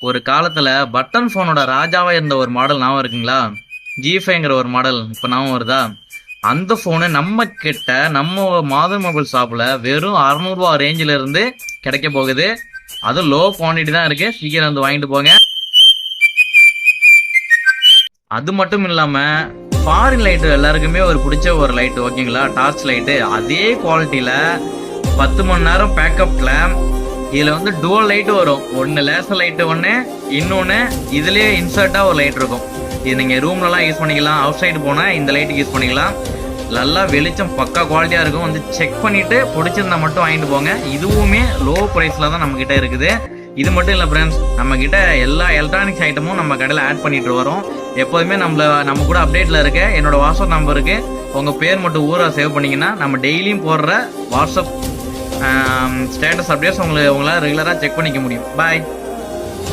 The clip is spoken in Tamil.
ஒரு காலத்துல பட்டன் போனோட ராஜாவா இருந்த ஒரு மாடல் ஞாபகம் இருக்குங்களா? G5ங்கிற ஒரு மாடல் இப்ப ஞாபகம் வருதா? அந்த போனு நம்ம கிட்ட நம்ம மாதர் மொபைல் ஷாப்ல வெறும் 600 ரூபா ரேஞ்சில இருந்து கிடைக்க போகுது. அது லோ குவான்டிட்டி தான் இருக்கு. சீக்கிரம் வந்து வாங்கிட்டு போங்க. அது மட்டும் இல்லாம ஃபாரின் லைட் எல்லாருக்குமே ஒரு பிடிச்ச ஒரு லைட் ஓகேங்களா? டார்ச் லைட் அதே குவாலிட்டியில 10 மணி நேரம் பேக்கப்ல இதுல வந்து டுவல் லைட் வரும். ஒன்னு லேசர் லைட் ஒன்னு, இன்னொன்னு இதுலயே இன்சர்ட்டா ஒரு லைட் இருக்கும். இது நீங்க ரூம்ல எல்லாம் யூஸ் பண்ணிக்கலாம். அவுட் சைடு போனா இந்த லைட்டுக்கு யூஸ் பண்ணிக்கலாம். நல்லா வெளிச்சம் பக்கா குவாலிட்டியா இருக்கும். வந்து செக் பண்ணிட்டு பிடிச்சிருந்தா மட்டும் வாங்கிட்டு போங்க. இதுவுமே லோ பிரைஸ்ல தான் நம்ம கிட்ட இருக்குது. இது மட்டும் இல்லை ஃப்ரெண்ட்ஸ், நம்ம கிட்ட எல்லா எலக்ட்ரானிக்ஸ் ஐட்டமும் நம்ம கடையில் ஆட் பண்ணிட்டு வரோம். எப்போதுமே நம்ம கூட அப்டேட்ல இருக்க என்னோட வாட்ஸ்அப் நம்பருக்கு உங்க பேர் மட்டும் ஊரா சேவ் பண்ணீங்கன்னா நம்ம டெய்லியும் போடுற வாட்ஸ்அப் ஸ்டேட்டஸ் அப்டேட்ஸ் உங்களால் ரெகுலராக செக் பண்ணிக்க முடியும். பாய்.